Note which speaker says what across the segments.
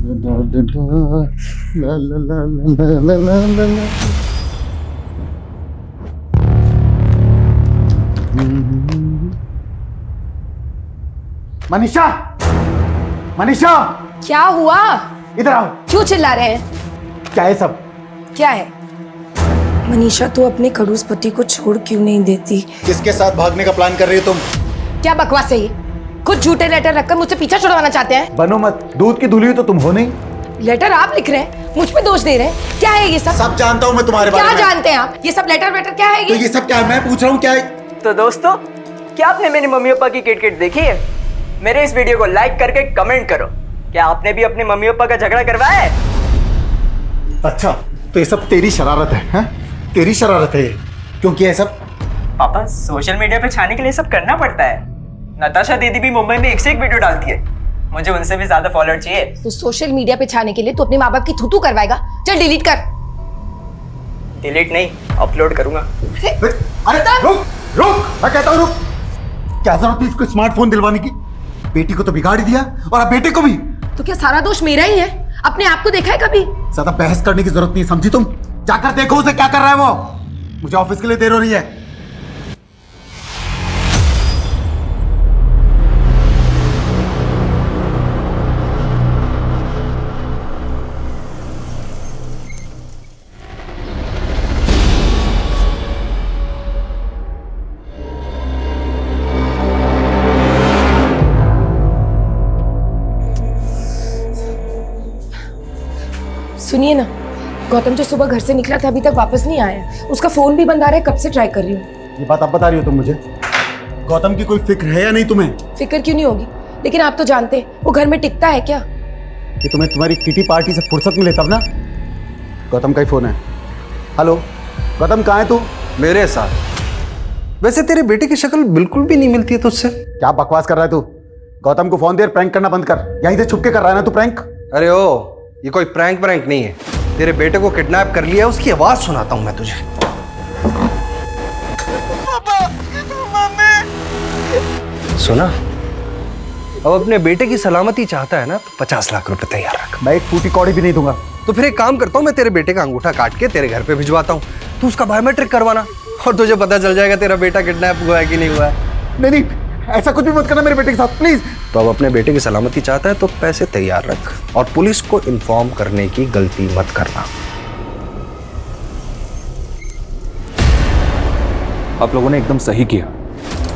Speaker 1: मनीषा, मनीषा,
Speaker 2: क्या हुआ?
Speaker 1: इधर आओ।
Speaker 2: क्यों चिल्ला रहे हैं?
Speaker 1: क्या है सब?
Speaker 2: क्या है? मनीषा, तू अपने खड़ूस पति को छोड़ क्यों नहीं देती?
Speaker 1: किसके साथ भागने का प्लान कर रही हो तुम?
Speaker 2: क्या बकवास है ये? खुद झूठे लेटर रखकर मुझसे पीछा छुड़वाना चाहते हैं।
Speaker 1: बनो मत, दूध की धुली तो तुम हो नहीं।
Speaker 2: लेटर आप लिख रहे हैं, मुझ पे दोष दे रहे हैं। क्या है ये सब?
Speaker 1: सब जानता हूँ मैं तुम्हारे बारे में।
Speaker 2: क्या जानते हैं आप? ये सब लेटर वेटर क्या है
Speaker 1: तो ये सब क्या है? मैं पूछ रहा हूँ क्या है?
Speaker 3: तो दोस्तों, क्या आपने मेरे मम्मी पापा की किट देखी है? मेरे इस वीडियो को लाइक करके कमेंट करो। क्या आपने भी अपने मम्मी पापा का झगड़ा करवाया है?
Speaker 1: अच्छा, तो ये सब तेरी शरारत है? तेरी शरारत है ये? क्योंकि ये सब
Speaker 3: पापा, सोशल मीडिया पे छाने के लिए सब करना पड़ता है। नताशा दीदी भी मुंबई में एक से एक वीडियो डालती है। मुझे उनसे भी ज्यादा फॉलोअर चाहिए।
Speaker 2: तो सोशल मीडिया पे छाने के लिए तो अपने माँ बाप की थूथू करवाएगा। चल डिलीट कर।
Speaker 3: डिलीट नहीं, अपलोड करूंगा।
Speaker 1: अरे रुक रुक, मैं कहता हूँ रुक। क्या जरूरत थी इसको स्मार्टफोन दिलवाने की? बेटी को तो बिगाड़ ही दिया और अब बेटे को भी।
Speaker 2: तो क्या सारा दोष मेरा ही है? अपने आप को देखा है कभी?
Speaker 1: ज्यादा बहस करने की जरूरत नहीं, समझी तुम? जाकर देखो उसे क्या कर रहा है वो। मुझे ऑफिस के लिए देर हो रही है।
Speaker 2: सुनिए ना, गौतम जो सुबह घर से निकला था अभी तक वापस नहीं आया। उसका फोन भी बंद आ रहा है, कब से ट्राई कर रही हूँ।
Speaker 1: ये बात अब बता रही हो तुम मुझे? गौतम की कोई फिक्र है या नहीं तुम्हें?
Speaker 2: फिक्र क्यों नहीं होगी, लेकिन आप तो जानते हैं वो घर में टिकता है क्या?
Speaker 1: कि तुम्हें तुम्हारी किटी पार्टी से फुर्सत मिले तब ना। गौतम का ही फोन है। हेलो गौतम, कहाँ है तू?
Speaker 4: मेरे साथ। वैसे तेरे बेटे की शक्ल बिल्कुल भी नहीं मिलती है तुझसे।
Speaker 1: क्या बकवास कर रहा है तू? गौतम को फोन दे, प्रैंक करना बंद कर। यहीं से छुप के कर रहा है ना तू प्रैंक?
Speaker 4: अरे ओ, ये कोई प्रैंक नहीं है। तेरे बेटे को किडनैप कर लिया है, उसकी आवाज सुनाता हूं मैं तुझे। सुना? अब अपने बेटे की सलामती चाहता है ना, तो 50 लाख रुपए तैयार रख।
Speaker 1: मैं एक फूटी कौड़ी भी नहीं दूंगा।
Speaker 4: तो फिर एक काम करता हूँ, मैं तेरे बेटे का अंगूठा काट के तेरे घर पे भिजवाता हूँ। तू उसका बायोमेट्रिक करवाना और तुझे पता चल जाएगा तेरा बेटा किडनैप हुआ है कि नहीं हुआ है।
Speaker 1: नहीं, ऐसा कुछ भी मत करना मेरे बेटे के साथ प्लीज।
Speaker 4: तो अब अपने बेटे की सलामती चाहता है तो पैसे तैयार रख और पुलिस को इन्फॉर्म करने की गलती मत करना।
Speaker 5: आप लोगों ने एकदम सही किया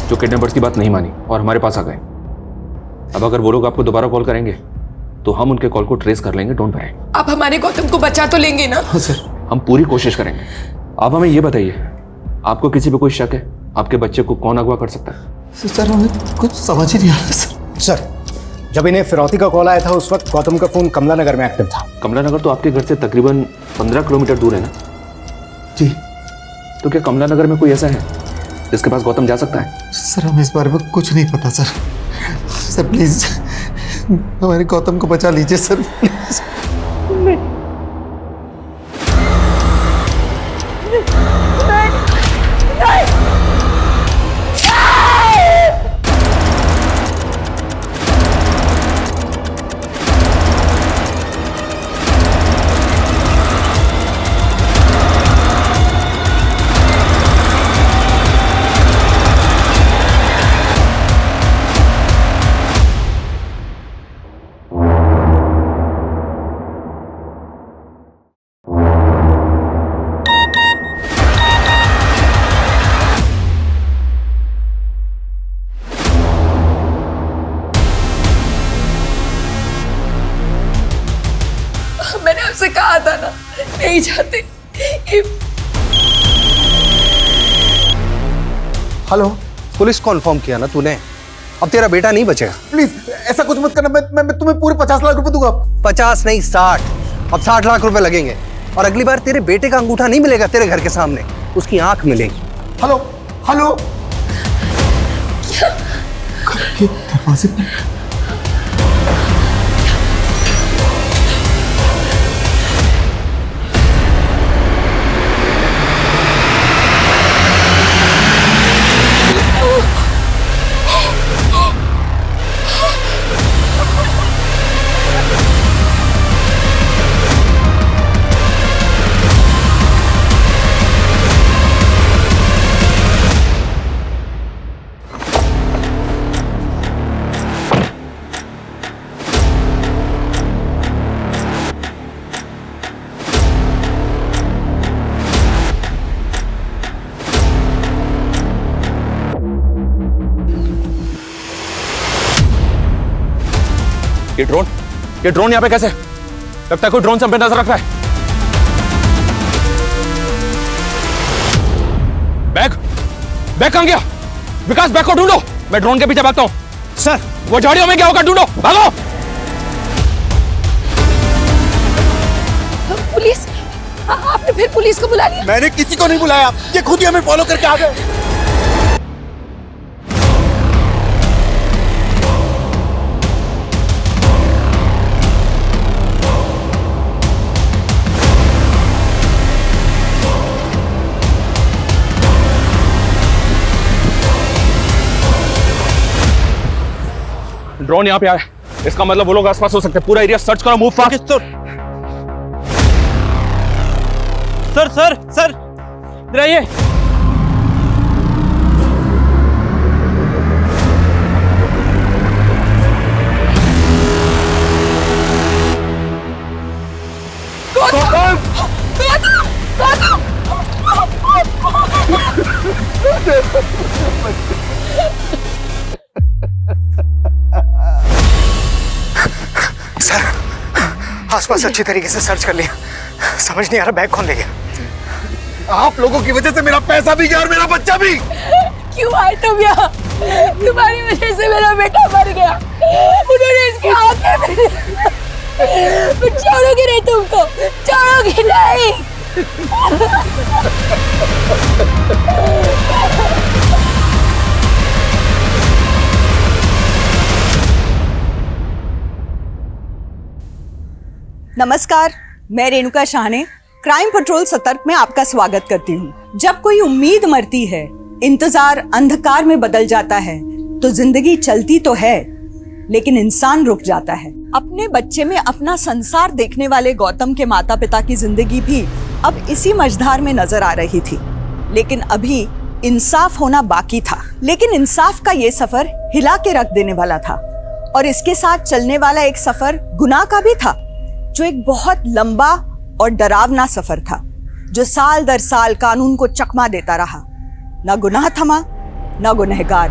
Speaker 5: जो किडनैपर्स की बात नहीं मानी और हमारे पास आ गए। अब अगर वो लोग आपको दोबारा कॉल करेंगे तो हम उनके कॉल को ट्रेस कर लेंगे। Don't worry.
Speaker 2: आप हमारे गौतम को बचा तो लेंगे ना?
Speaker 1: हाँ सर,
Speaker 5: हम पूरी कोशिश करेंगे। आप हमें ये बताइए, आपको किसी पे कोई शक है? आपके बच्चे को कौन अगवा कर सकता है?
Speaker 1: सर हमें कुछ समझ ही नहीं आ रहा सर।
Speaker 6: जब इन्हें फिरौती का कॉल आया था उस वक्त गौतम का फोन कमला नगर में एक्टिव था।
Speaker 5: कमला नगर तो आपके घर से तकरीबन 15 किलोमीटर दूर है ना?
Speaker 1: जी।
Speaker 5: तो क्या कमला नगर में कोई ऐसा है जिसके पास गौतम जा सकता है?
Speaker 1: सर हमें इस बारे में कुछ नहीं पता सर। सर प्लीज हमारे गौतम को बचा लीजिए सर, प्लीज।
Speaker 2: मैंने आपसे कहा था ना, नहीं चाहते।
Speaker 1: हेलो,
Speaker 4: पुलिस को इन्फॉर्म किया ना तूने? अब तेरा बेटा नहीं बचेगा।
Speaker 1: प्लीज ऐसा कुछ मत करना। मैं तुम्हें पूरे 50 लाख रुपए दूंगा।
Speaker 4: 50 नहीं 60। अब 60 लाख रुपए लगेंगे और अगली बार तेरे बेटे का अंगूठा नहीं मिलेगा तेरे घर के सामने, उसकी आंख मिलेगी।
Speaker 1: हेलो हेलो, क्या दरवाजे पे
Speaker 5: ये ड्रोन यहाँ पे कैसे? लगता है कोई ड्रोन से हम पे नजर रख रहा है। बैग कहां गया? विकास, बैग को ढूंढो। मैं ड्रोन के पीछे भागता हूं।
Speaker 6: सर,
Speaker 5: वो झाड़ियों में क्या होगा, ढूंढो, भागो।
Speaker 2: पुलिस? आपने फिर पुलिस को बुला लिया?
Speaker 1: मैंने किसी को नहीं बुलाया, ये खुद ही हमें फॉलो करके आ गए।
Speaker 5: ड्रोन यहाँ पे आया, इसका मतलब वो लोग आसपास हो सकते हैं। पूरा एरिया सर्च करो, मूव फास्ट।
Speaker 7: सर इधर आइए।
Speaker 6: आसपास अच्छी तरीके से सर्च कर लिया, समझ नहीं आ रहा बैग कौन ले गया।
Speaker 1: आप लोगों की वजह से मेरा पैसा भी गया और मेरा बच्चा भी।
Speaker 2: क्यों आए तुम यहाँ? तुम्हारी वजह से मेरा बेटा मर गया। उन्होंने इसकी आंखें छोड़ोगे नहीं, तुमको छोड़ोगे नहीं।
Speaker 8: नमस्कार, मैं रेणुका शाहने क्राइम पेट्रोल सतर्क में आपका स्वागत करती हूँ। जब कोई उम्मीद मरती है, इंतजार अंधकार में बदल जाता है, तो जिंदगी चलती तो है लेकिन इंसान रुक जाता है। अपने बच्चे में अपना संसार देखने वाले गौतम के माता पिता की जिंदगी भी अब इसी मझधार में नजर आ रही थी, लेकिन अभी इंसाफ होना बाकी था। लेकिन इंसाफ का ये सफर हिला के रख देने वाला था और इसके साथ चलने वाला एक सफर गुनाह का भी था, जो एक बहुत लंबा और डरावना सफर था, जो साल दर साल कानून को चकमा देता रहा। न गुनाह थमा, न गुनहगार।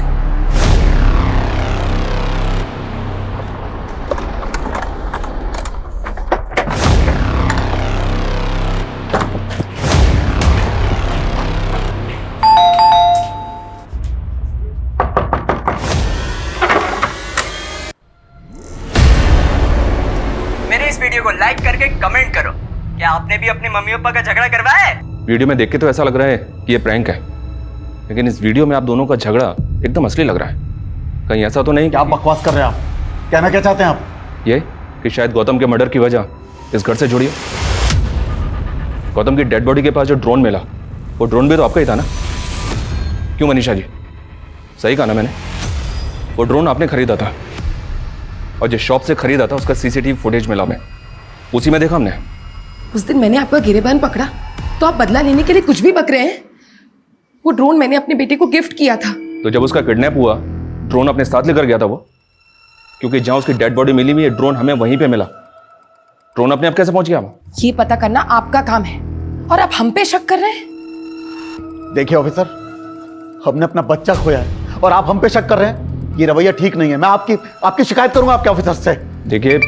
Speaker 3: मेरे इस वीडियो को लाइक करके कमेंट करो, क्या आपने भी अपने मम्मी पापा का झगड़ा करवाया है?
Speaker 5: वीडियो में देख के तो ऐसा लग रहा है कि ये प्रैंक है, लेकिन इस वीडियो में आप दोनों का झगड़ा एकदम असली लग रहा है। कहीं ऐसा तो नहीं
Speaker 1: क्या बकवास कर रहे हैं आप? कहना क्या चाहते हैं आप?
Speaker 5: ये कि शायद गौतम के मर्डर की वजह इस घर से जुड़ी है। गौतम की डेड बॉडी के पास जो ड्रोन मिला, वो ड्रोन भी तो आपका ही था ना? क्यों मनीषा जी, सही कहा ना मैंने? वो ड्रोन आपने खरीदा था और जिस शॉप से खरीदा था उसका सीसीटीवी फुटेज मिला, मैं उसी में देखा हमने।
Speaker 2: उस दिन मैंने आपका गिरेबान पकड़ा तो आप बदला लेने के लिए कुछ भी बक रहे हैं। वो ड्रोन मैंने अपने बेटे को गिफ्ट किया था।
Speaker 5: तो जब उसका किडनैप हुआ, ड्रोन अपने साथ लेकर गया था वो, क्योंकि जहां उसकी डेड बॉडी मिली हुई है, ड्रोन हमें वहीं पे मिला। ड्रोन अपने आप कैसे पहुंच गया?
Speaker 2: ये पता करना आपका काम है और आप हम पे शक कर रहे हैं।
Speaker 1: देखिए ऑफिसर, हमने अपना बच्चा खोया है और आप हम पे शक कर रहे हैं, ये रवैया ठीक नहीं है। मैं आपकी शिकायत करूंगा आपके ऑफिसर से।
Speaker 5: देखिए,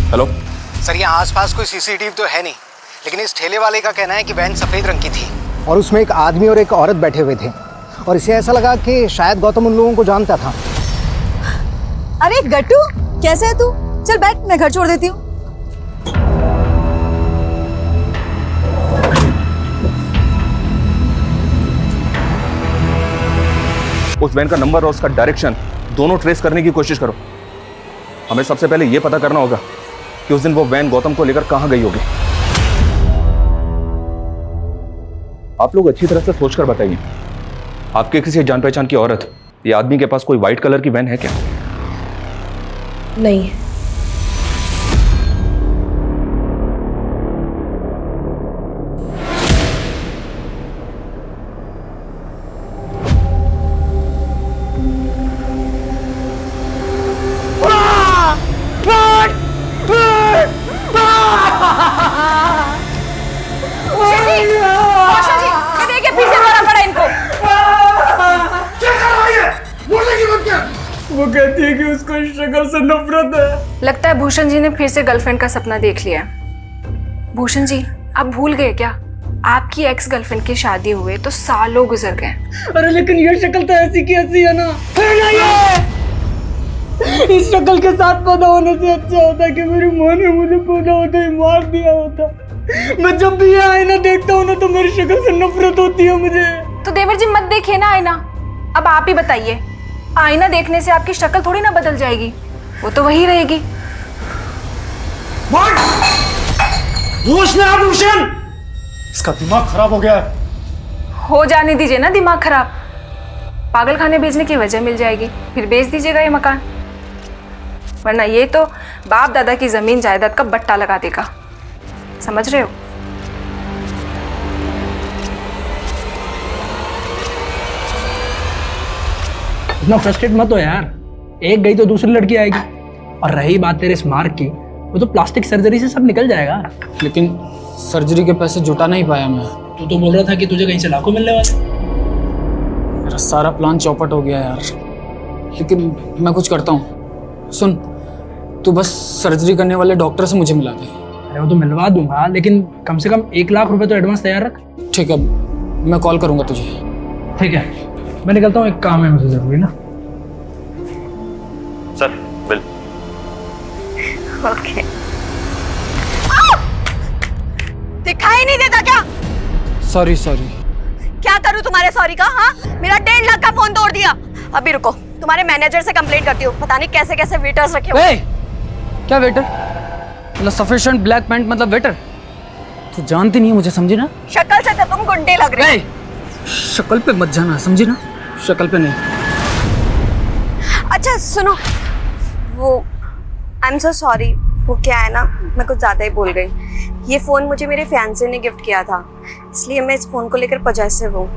Speaker 5: हेलो
Speaker 6: सर, यहाँ आसपास कोई सीसीटीवी तो है नहीं, लेकिन इस ठेले वाले का कहना है कि वैन सफेद रंग की थी और उसमें एक आदमी और एक औरत बैठे हुए थे, और इसे ऐसा लगा कि शायद गौतम उन लोगों को जानता था।
Speaker 8: अरे गट्टू, कैसे है तू? चल बैठ, मैं घर छोड़ देती हूँ।
Speaker 5: उस वैन का नंबर और उसका डायरेक्शन दोनों ट्रेस करने की कोशिश करो। हमें सबसे पहले यह पता करना होगा कि उस दिन वो वैन गौतम को लेकर कहां गई होगी। आप लोग अच्छी तरह से सोचकर बताइए, आपके किसी जान पहचान की औरत या आदमी के पास कोई व्हाइट कलर की वैन है क्या?
Speaker 2: नहीं।
Speaker 1: क्या कर रहा है?
Speaker 3: कहती है कि उसको इस शक्ल से नफरत है।
Speaker 2: लगता है भूषण जी ने फिर से गर्लफ्रेंड का सपना देख लिया है। भूषण जी, आप भूल गए क्या? आपकी एक्स गर्लफ्रेंड की शादी हुए तो सालों गुजर गए।
Speaker 3: अरे लेकिन ये शक्ल तो ऐसी की ऐसी है ना, इस शक्ल के साथ पैदा होने से अच्छा होता कि मेरी माँ ने मुझे पैदा होते ही मार दिया होता। मैं जब भी ये आईना देखता हूँ ना तो मेरी शक्ल से नफरत होती है मुझे।
Speaker 2: तो देवर जी मत देखिए ना आईना। अब आप ही बताइए, आईना देखने से आपकी शक्ल थोड़ी ना बदल जाएगी, वो तो वही रहेगी।
Speaker 1: होश में आ भूषण, इसका दिमाग खराब हो गया है।
Speaker 2: हो जाने दीजिए ना दिमाग खराब, पागल खाने भेजने की वजह मिल जाएगी, फिर बेच दीजिएगा ये मकान, वरना ये तो बाप दादा की जमीन जायदाद का बट्टा लगा देगा। समझ रहे हो?
Speaker 7: इतना फ्रस्ट्रेट मत हो यार, एक गई तो दूसरी लड़की आएगी। और रही बात तेरे स्मार्ट की, वो तो प्लास्टिक सर्जरी से सब निकल जाएगा।
Speaker 9: लेकिन सर्जरी के पैसे जुटा नहीं पाया मैं।
Speaker 7: तू तो बोल रहा था कि तुझे कहीं से लाखों मिलने वाले।
Speaker 9: मेरा सारा प्लान चौपट हो गया यार। लेकिन मैं कुछ करता हूँ, सुन, तू बस सर्जरी करने वाले डॉक्टर से मुझे मिला दे।
Speaker 7: अरे वो तो मिलवा दूंगा, लेकिन कम से कम 1 लाख रुपए तो एडवांस तैयार रख।
Speaker 9: ठीक है, मैं कॉल करूँगा तुझे।
Speaker 7: ठीक है, मैं निकलता हूँ, एक काम है मुझे जरूरी ना।
Speaker 5: Sir bill.
Speaker 8: ओके। दिखाई नहीं देता क्या?
Speaker 9: सॉरी।
Speaker 8: क्या करूं तुम्हारे सॉरी का? हाँ, मेरा 1.5 लाख का फोन तोड़ दिया। अभी रुको, तुम्हारे मैनेजर से कंप्लेंट करती हूँ। पता नहीं कैसे कैसे वेटर्स रखे हुए।
Speaker 9: क्या वेटर? मतलब सफिशिएंट ब्लैक पैंट मतलब वेटर? तू जानती नहीं है मुझे, समझी ना?
Speaker 8: शक्ल से तो तुम गुंडे लग रहे हो।
Speaker 9: शक्ल पे मत जाना, समझी ना? शक्ल पे नहीं।
Speaker 8: अच्छा सुनो, वो आई एम सो सॉरी, वो क्या है ना, मैं कुछ ज़्यादा ही बोल गई। ये फ़ोन मुझे मेरे फियांसे ने गिफ्ट किया था, इसलिए मैं इस फ़ोन को लेकर पजेसिव हूँ।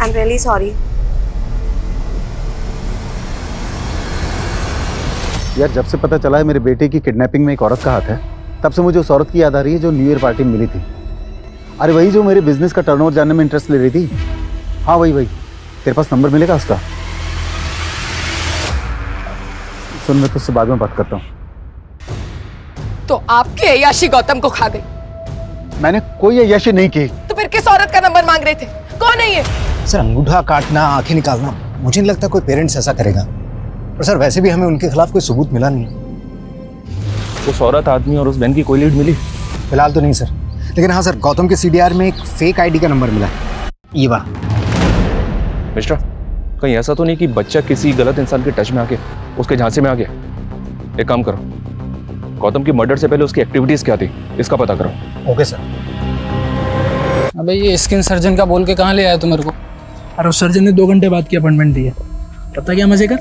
Speaker 8: I am really sorry.
Speaker 1: यार जब से पता चला है मेरे बेटे की किडनैपिंग में एक औरत का हाथ है, तब से मुझे उस औरत की याद आ रही है जो न्यू ईयर पार्टी में मिली थी। अरे वही जो मेरे बिजनेस का टर्नओवर जानने में इंटरेस्ट ले रही थी। हाँ वही। तेरे पास नंबर मिलेगा उसका? सुन, मैं तुझसे बाद में बात करता हूँ।
Speaker 2: तो आपकी अय्याशी गौतम को खा गई।
Speaker 1: मैंने कोई अय्याशी नहीं की।
Speaker 2: तो फिर किस औरत का नंबर मांग रहे थे? कौन है ये?
Speaker 6: सर अंगूठा काटना, आंखें निकालना, मुझे नहीं लगता कोई पेरेंट्स ऐसा करेगा। और सर वैसे भी हमें उनके खिलाफ कोई सबूत मिला नहीं।
Speaker 5: उस औरत, आदमी और उस बहन की कोई लीड मिली?
Speaker 6: फिलहाल तो नहीं सर, लेकिन हाँ सर, गौतम के CDR में एक फेक आईडी का नंबर मिला है, ये वाला।
Speaker 5: मिस्टर, कहीं ऐसा तो नहीं कि बच्चा किसी गलत इंसान के टच में आके उसके झांसे में आ गया? एक काम करो, गौतम की मर्डर से पहले उसकी एक्टिविटीज क्या थी इसका पता करो।
Speaker 6: Okay sir.
Speaker 9: अबे ये स्किन सर्जन का बोल के कहाँ ले आया तू मेरे को?
Speaker 7: अरे उस सर्जन ने 2 घंटे बाद की अपॉइंटमेंट दी है। पता क्या मजे कर,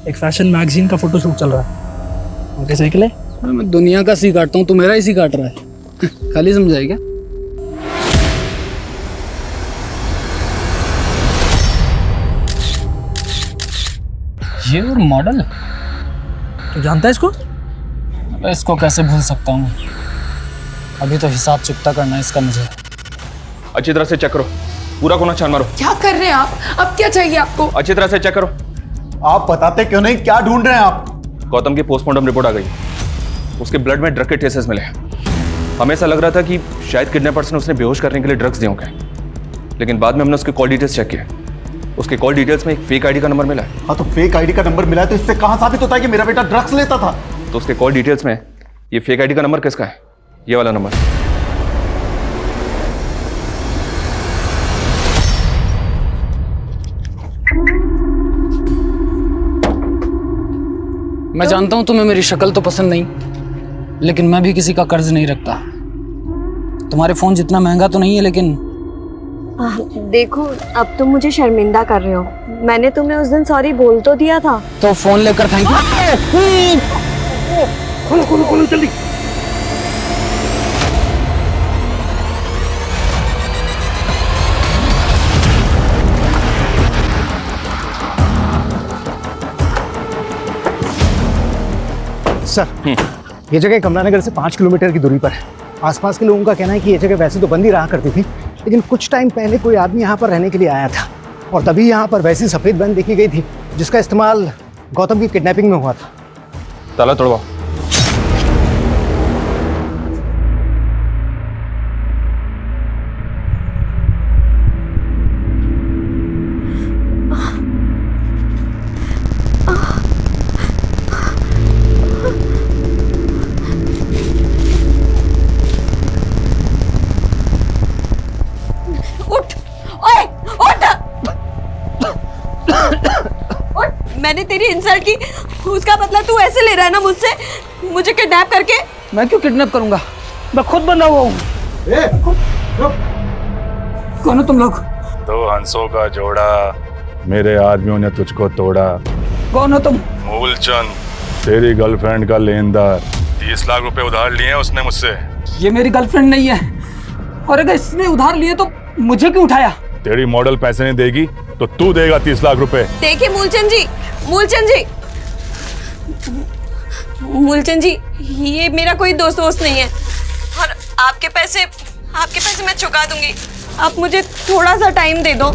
Speaker 7: एक फैशन मैगजीन का फोटोशूट चल रहा है। ओके सही के लिए
Speaker 9: मैं दुनिया का सी काटता हूँ, तू मेरा ही सी काट रहा है। खाली समझाई क्या? ये और मॉडल,
Speaker 7: तू जानता है इसको?
Speaker 9: अबे इसको कैसे भूल सकता हूँ? अभी तो हिसाब चुकता करना है इसका मुझे।
Speaker 5: अच्छी तरह से चेक करो, पूरा कोना छान मारो।
Speaker 2: क्या कर रहे हैं आप? अब क्या चाहिए आपको?
Speaker 5: अच्छी तरह से चेक करो।
Speaker 1: आप बताते क्यों नहीं, क्या ढूंढ रहे हैं आप?
Speaker 5: गौतम की पोस्टमार्टम रिपोर्ट आ गई, उसके ब्लड में ड्रग के ट्रेसेस मिले। हमें ऐसा लग रहा था कि शायद किडनैपर्स ने उसने बेहोश करने के लिए ड्रग्स दिए होंगे, लेकिन बाद में हमने उसके कॉल डिटेल्स चेक किए। उसके कॉल डिटेल्स में एक फेक आईडी का नंबर मिला है।
Speaker 1: हाँ तो फेक आईडी का नंबर मिला है तो इससे कहां साबित होता है कि मेरा बेटा ड्रग्स लेता था?
Speaker 5: तो उसके कॉल डिटेल्स में ये फेक आईडी का नंबर किसका है? ये वाला नंबर।
Speaker 9: मैं जानता हूं तुम्हें मेरी शक्ल तो पसंद नहीं, लेकिन मैं भी किसी का कर्ज नहीं रखता। तुम्हारे फोन जितना महंगा तो नहीं है, लेकिन
Speaker 8: देखो, अब तुम मुझे शर्मिंदा कर रहे हो। मैंने तुम्हें उस दिन सॉरी बोल तो दिया था।
Speaker 9: तो फोन लेकर थैंक यू।
Speaker 7: खोलो जल्दी।
Speaker 6: सर ये जगह कमलानगर से 5 किलोमीटर की दूरी पर है। आसपास के लोगों का कहना है कि ये जगह वैसे तो बंद ही रहा करती थी, लेकिन कुछ टाइम पहले कोई आदमी यहाँ पर रहने के लिए आया था और तभी यहाँ पर वैसी सफ़ेद वैन देखी गई थी जिसका इस्तेमाल गौतम की किडनैपिंग में हुआ था।
Speaker 5: ताला तोड़वाओ।
Speaker 8: उठ, ओए, उठ! उठ! मैंने तेरी इंसल्ट की, उसका बदला तू ऐसे ले रहा है ना मुझसे, मुझे किडनैप करके।
Speaker 7: मैं क्यों किडनैप करूंगा? मैं खुद बंधा हुआ हूँ। कौन हो तुम लोग?
Speaker 10: दो हंसों का जोड़ा, मेरे आदमियों ने तुझको तोड़ा।
Speaker 7: कौन हो तुम?
Speaker 10: मूलचंद, तेरी गर्लफ्रेंड का लेनदार। 30 लाख रुपए उधार लिए हैं उसने मुझसे।
Speaker 7: ये मेरी गर्लफ्रेंड नहीं है, और अगर इसने उधार लिए तो मुझे क्यों उठाया?
Speaker 10: तेरी मॉडल पैसे नहीं देगी तो तू देगा 30 लाख रुपए।
Speaker 8: देखिए मूलचंद जी, मूलचंद जी, मूलचंद जी, ये मेरा कोई दोस्त नहीं है, और आपके पैसे मैं चुका दूंगी। आप मुझे थोड़ा सा टाइम दे दो।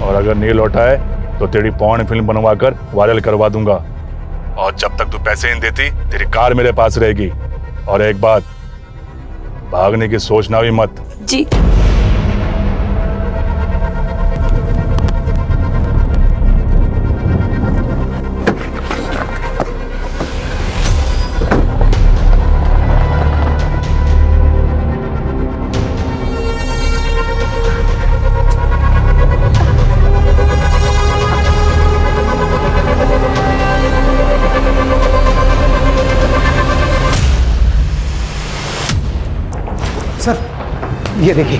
Speaker 10: और अगर नहीं लौटाए तो तेरी पॉर्न फिल्म बनवा कर वायरल करवा दूंगा। और जब तक तू पैसे नहीं देती तेरी कार मेरे पास रहेगी। और एक बात, भागने की सोचना भी मत।
Speaker 8: जी।
Speaker 6: सर, ये देखिए।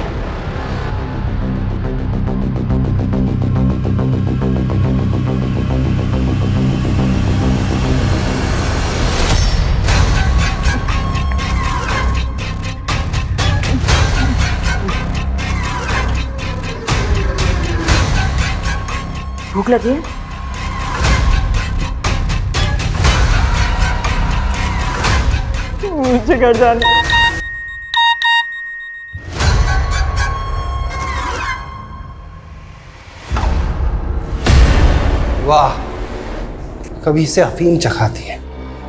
Speaker 8: भूख लगी है? मुझे घर जाना।
Speaker 4: वाह, कभी इसे अफीम चखाती है,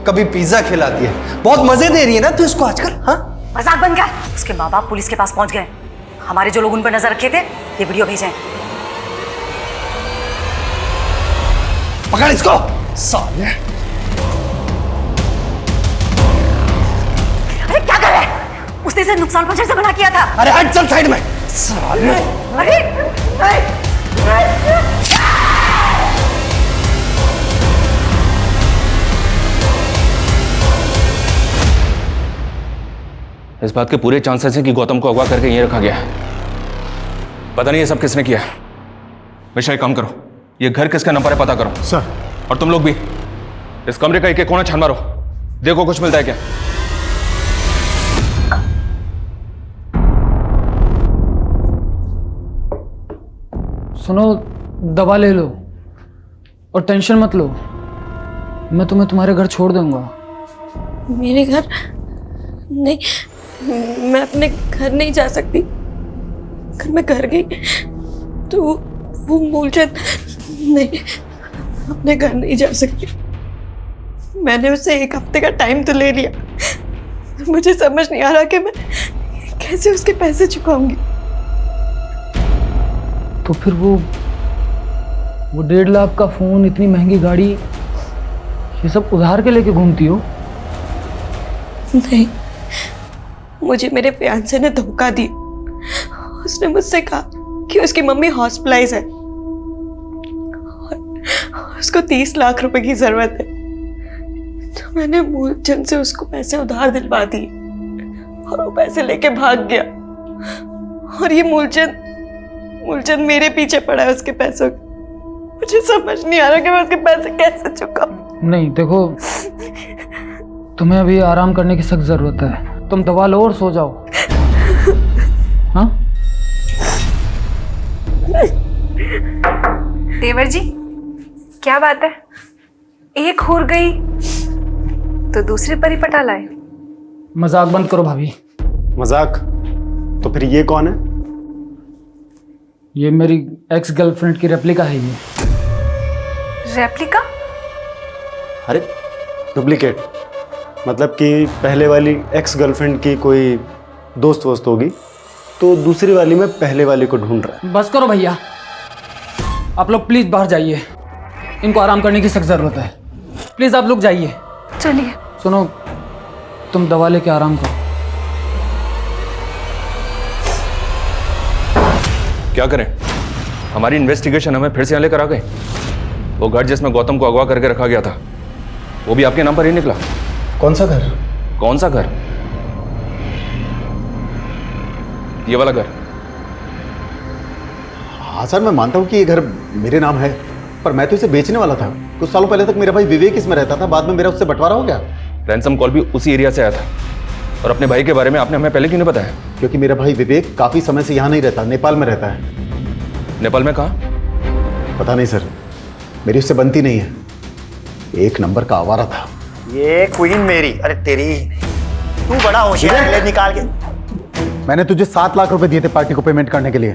Speaker 4: कभी पिज्जा खिलाती है। बहुत मजे दे रही है ना तू इसको आजकल। हाँ,
Speaker 11: मजाक बन गया। उसके माँ बाप पुलिस के पास पहुंच गए। हमारे जो लोग उन पर नजर रखे थे ये वीडियो भेजे।
Speaker 4: पकड़ इसको साले।
Speaker 11: अरे क्या कर रहा है? उसने इसे नुकसान पहुंचाने से मना किया था।
Speaker 4: अरे हट, चल साइड में साले।
Speaker 5: इस बात के पूरे चांसेस हैं कि गौतम को अगवा करके यहीं रखा गया है। पता नहीं ये सब किसने किया है। मिश्रा, एक काम करो, ये घर किसका नंबर है पता करो।
Speaker 1: सर।
Speaker 5: और तुम लोग भी इस कमरे का एक कोना छान मारो, देखो कुछ मिलता है क्या।
Speaker 9: सुनो, दवा ले लो और टेंशन मत लो। मैं तुम्हें तुम्हारे घर छोड़ दूंगा।
Speaker 8: मेरे घर नहीं, मैं अपने घर नहीं जा सकती। अगर मैं घर गई तो वो मूलचंद, नहीं, अपने घर नहीं जा सकती। मैंने उससे 1 हफ्ते का टाइम तो ले लिया, मुझे समझ नहीं आ रहा कि मैं कैसे उसके पैसे चुकाऊंगी।
Speaker 9: तो फिर वो 1.5 लाख का फोन, इतनी महंगी गाड़ी, ये सब उधार के लेके घूमती हो?
Speaker 8: नहीं, मुझे मेरे फियांसे ने धोखा दिया। उसने मुझसे कहा कि उसकी मम्मी हॉस्पिटलाइज है और उसको 30 लाख रुपए की जरूरत है। तो मैंने मूलचंद से उसको पैसे उधार दिलवा दिए और वो पैसे लेके भाग गया। और ये मूलचंद मेरे पीछे पड़ा है उसके पैसों का। मुझे समझ नहीं आ रहा कि मैं उसके पैसे कैसे चुकाऊं।
Speaker 9: नहीं, देखो, तुम्हें अभी आराम करने की सख्त जरूरत है। तुम दवा लो और सो जाओ। हाँ?
Speaker 2: देवर जी, क्या बात है? एक हुर गई तो दूसरी परी पटा लाए।
Speaker 9: मजाक बंद करो भाभी।
Speaker 1: मजाक? तो फिर ये कौन है?
Speaker 9: ये मेरी एक्स गर्लफ्रेंड की रेप्लिका है। ये
Speaker 2: रेप्लिका?
Speaker 12: अरे डुप्लीकेट मतलब कि पहले वाली एक्स गर्लफ्रेंड की कोई दोस्त वोस्त होगी तो दूसरी वाली में पहले वाली को ढूंढ रहा है।
Speaker 9: बस करो भैया, आप लोग प्लीज बाहर जाइए, इनको आराम करने की सख्त जरूरत है। प्लीज आप लोग जाइए।
Speaker 2: चलिए।
Speaker 9: सुनो, तुम दवा लेके आराम करो।
Speaker 5: क्या करें, हमारी इन्वेस्टिगेशन हमें फिर से यहाँ लेकर आ गए। वो घर जिसमें गौतम को अगवा करके रखा गया था वो भी आपके नाम पर ही निकला।
Speaker 12: कौन सा घर?
Speaker 5: कौन सा घर? ये वाला घर।
Speaker 1: हाँ सर, मैं मानता हूँ कि ये घर मेरे नाम है, पर मैं तो इसे बेचने वाला था। कुछ सालों पहले तक मेरा भाई विवेक इसमें रहता था, बाद में मेरा उससे बंटवारा हो गया।
Speaker 5: रैंसम कॉल भी उसी एरिया से आया था। और अपने भाई के बारे में आपने हमें पहले क्यों नहीं बताया?
Speaker 1: क्योंकि मेरा भाई विवेक काफी समय से यहाँ नहीं रहता, नेपाल में रहता है।
Speaker 5: नेपाल में कहाँ?
Speaker 1: पता नहीं सर, मेरी उससे बनती नहीं है। एक नंबर का आवारा था
Speaker 6: ये क्वीन मेरी। अरे तेरी, तू बड़ा होशियार है, ले निकाल के।
Speaker 1: मैंने तुझे 7 लाख रुपए दिए थे पार्टी को पेमेंट करने के लिए,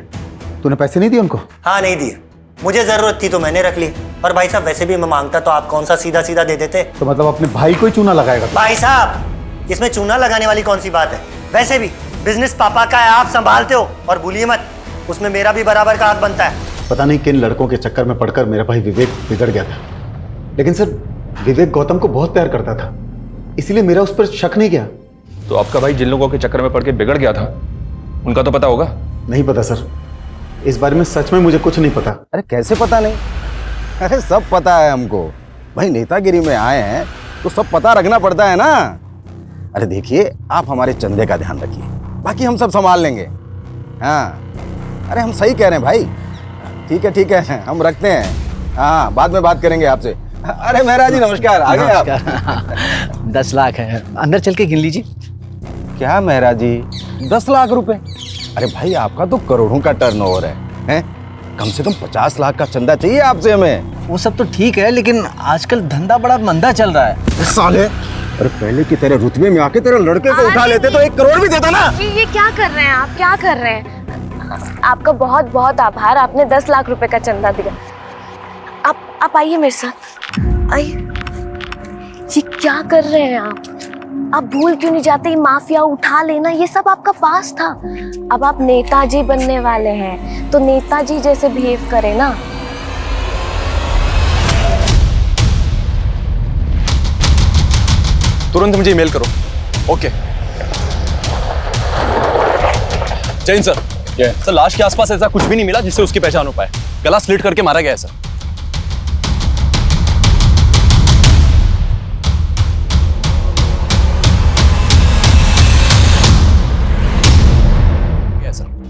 Speaker 1: तूने पैसे नहीं दिए उनको?
Speaker 6: हाँ नहीं दिए, मुझे जरूरत थी तो मैंने रख ली। और भाई साहब वैसे भी मैं मांगता तो आप कौन सा सीधा सीधा दे देते।
Speaker 1: तो मतलब अपने भाई को ही चूना लगाएगा?
Speaker 6: भाई साहब इसमें चूना लगाने वाली कौन सी बात है। वैसे भी बिजनेस पापा का है, आप संभालते हो। और भूलिए मत, उसमें मेरा भी बराबर का हाथ बनता है।
Speaker 1: पता नहीं किन लड़कों के चक्कर में पड़कर मेरा भाई विवेक बिगड़ गया था, लेकिन सर विवेक गौतम को बहुत प्यार करता था, इसलिए मेरा उस पर शक नहीं गया।
Speaker 5: तो आपका भाई जिन लोगों के चक्कर में पड़ के बिगड़ गया था उनका तो पता होगा?
Speaker 1: नहीं पता सर, इस बारे में सच में मुझे कुछ नहीं पता।
Speaker 13: अरे कैसे पता नहीं? अरे सब पता है हमको। भाई नेतागिरी में आए हैं तो सब पता रखना पड़ता है ना। अरे देखिए, आप हमारे चंदे का ध्यान रखिए, बाकी हम सब संभाल लेंगे। हाँ, अरे हम सही कह रहे हैं भाई। ठीक है, हम रखते हैं। हाँ, बाद में बात करेंगे आपसे। अरे महाराज जी नमस्कार, आ गए आप?
Speaker 6: 10 लाख है, अंदर चल के गिन लीजिए।
Speaker 13: क्या महाराज जी, 10 लाख रुपए? अरे भाई आपका तो करोड़ों का टर्नओवर है? कम से कम 50 लाख का चंदा चाहिए आपसे हमें।
Speaker 6: वो सब तो ठीक है, लेकिन आजकल धंधा बड़ा मंदा चल रहा है।
Speaker 13: साले, अरे पहले की तेरे रुतबे में आके तेरे लड़के को उठा लेते तो 1 करोड़ भी देता ना।
Speaker 14: ये क्या कर रहे हैं आप, क्या कर रहे हैं? आपका बहुत बहुत आभार, आपने 10 लाख रुपए का चंदा दिया। आप आइए मेरे साथ, आइए। ये क्या कर रहे हैं आप भूल क्यों नहीं जाते? माफिया उठा लेना ये सब आपका पास था। अब आप नेताजी बनने वाले हैं तो नेताजी जैसे बिहेव करें ना।
Speaker 15: तुरंत मुझे ईमेल करो। ओके। जैन सर, सर लाश के आसपास ऐसा कुछ भी नहीं मिला जिससे उसकी पहचान हो पाए। गला स्लिट करके मारा गया है सर।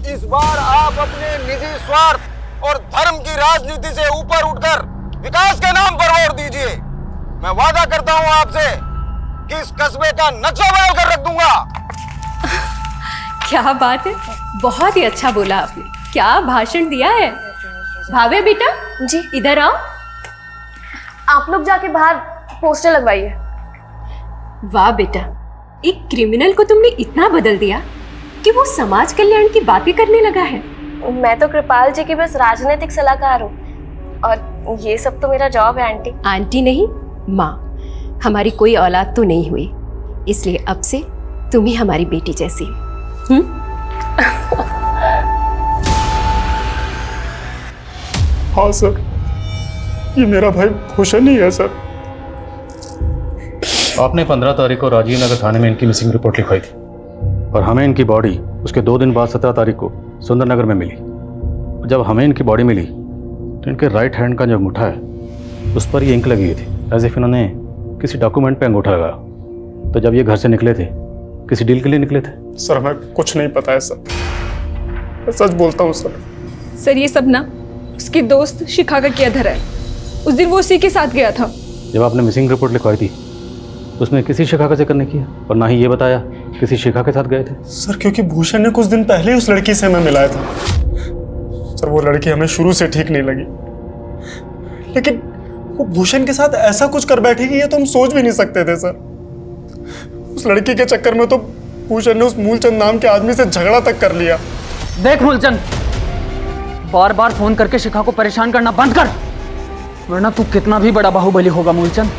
Speaker 13: इस बार आप अपने निजी स्वार्थ और धर्म की राजनीति से ऊपर उठकर विकास के नाम पर वोट दीजिए। मैं वादा करता हूं आपसे कि इस कस्बे का नक्शा बदल कर रख दूंगा।
Speaker 16: क्या बात है, बहुत ही अच्छा बोला आपने, क्या भाषण दिया है। भावे बेटा
Speaker 14: जी,
Speaker 16: इधर आओ।
Speaker 14: आप लोग जाके बाहर पोस्टर लगवाइए।
Speaker 16: वाह बेटा, एक क्रिमिनल को तुमने इतना बदल दिया कि वो समाज कल्याण की बातें करने लगा है।
Speaker 14: मैं तो कृपाल जी की बस राजनीतिक सलाहकार हूँ और ये सब तो मेरा जॉब है आंटी।
Speaker 16: आंटी नहीं, माँ। हमारी कोई औलाद तो नहीं हुई, इसलिए अब से तुम ही हमारी बेटी जैसी।
Speaker 12: हाँ सर, ये मेरा भाई भूषण ही है सर।
Speaker 17: आपने 15 तारीख को राजीव नगर थाने में इनकी मिसिंग रिपोर्ट लिखवाई थी और हमें इनकी बॉडी उसके 2 दिन बाद 17 तारीख को सुंदर नगर में मिली। जब हमें इनकी बॉडी मिली तो इनके राइट हैंड का जो अंगूठा है उस पर ये इंक लगी हुई थी, एज इफ इन्होंने किसी डॉक्यूमेंट पे अंगूठा लगाया। तो जब ये घर से निकले थे, किसी डील के लिए निकले थे?
Speaker 12: सर हमें कुछ नहीं पता है सर, मैं सच बोलता हूँ सर।
Speaker 2: सर ये सब ना उसकी दोस्त शिखा का किया धरा है। उस दिन वो उसी के साथ गया था।
Speaker 17: जब आपने मिसिंग रिपोर्ट लिखवाई थी तो उसमें किसी शिखा का जिक्र नहीं किया और ना ही ये बताया किसी शिखा के साथ गए थे।
Speaker 12: सर क्योंकि भूषण ने कुछ दिन पहले ही उस लड़की से हमें मिलाया था सर। वो लड़की हमें शुरू से ठीक नहीं लगी, लेकिन वो भूषण के साथ ऐसा कुछ कर बैठेगी ये तो हम सोच भी नहीं सकते थे सर। उस लड़की के चक्कर में तो भूषण ने उस मूलचंद नाम के आदमी से झगड़ा तक कर लिया।
Speaker 9: देख मूलचंद, बार बार फोन करके शिखा को परेशान करना बंद कर, वरना तू कितना भी बड़ा बाहुबली होगा मूलचंद,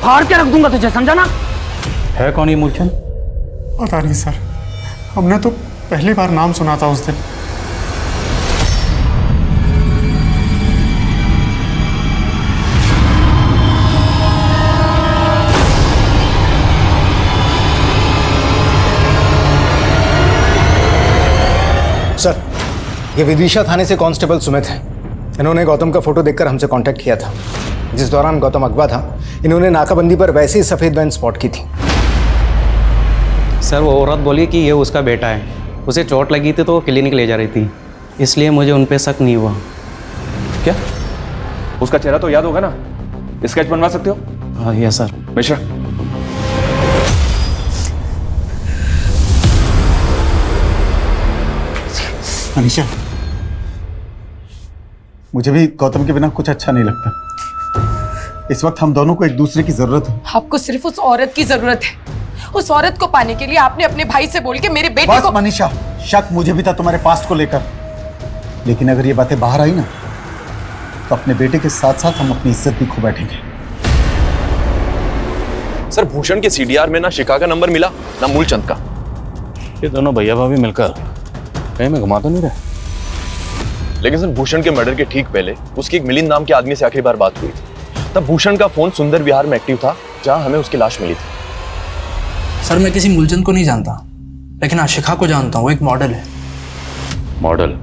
Speaker 3: फाड़ के रख दूंगा तुझे, समझा ना?
Speaker 17: है कौन ये मूलचंद?
Speaker 12: पता नहीं सर, हमने तो पहली बार नाम सुना था उस दिन।
Speaker 6: सर, ये विदिशा थाने से कांस्टेबल सुमित हैं। इन्होंने गौतम का फोटो देखकर हमसे कांटेक्ट किया था। जिस दौरान गौतम अगवा था, इन्होंने नाकाबंदी पर वैसे ही सफ़ेद वैन स्पॉट की थी।
Speaker 18: सर, वो औरत बोली कि ये उसका बेटा है, उसे चोट लगी थी तो वो क्लिनिक ले जा रही थी, इसलिए मुझे उन पे शक नहीं हुआ।
Speaker 5: क्या उसका चेहरा तो याद होगा ना? स्केच बनवा सकते हो?
Speaker 18: हाँ यस सर।
Speaker 5: मिश्रा,
Speaker 1: अनीशा, मुझे भी गौतम के बिना कुछ अच्छा नहीं लगता। इस वक्त हम दोनों को एक दूसरे की जरूरत है।
Speaker 19: आपको सिर्फ उस औरत की जरूरत है। उस औरत को पाने के लिए आपने अपने भाई से बोल के मेरे बेटे
Speaker 1: बस
Speaker 19: को।
Speaker 1: मनीषा, शक मुझे भी था तुम्हारे पास्ट को लेकर, लेकिन अगर ये बातें बाहर आई ना तो अपने बेटे के साथ साथ हम अपनी इज्जत भी खो बैठेंगे।
Speaker 15: सर, भूषण के सीडीआर में ना शिखा का नंबर मिला ना मूलचंद का।
Speaker 17: ये दोनों भैया भाभी मिलकर कहीं में घुमा तो नहीं रहे?
Speaker 15: लेकिन सर, भूषण के मर्डर के ठीक पहले उसकी एक मिलिंद नाम के आदमी से आखिरी बार बात हुई थी। तब भूषण का फोन सुंदर विहार में एक्टिव था, जहां हमें उसकी लाश मिली थी।
Speaker 7: सर, मैं किसी मूलचंद को नहीं जानता, लेकिन आशिका को जानता हूँ। वो एक मॉडल है।
Speaker 17: मॉडल?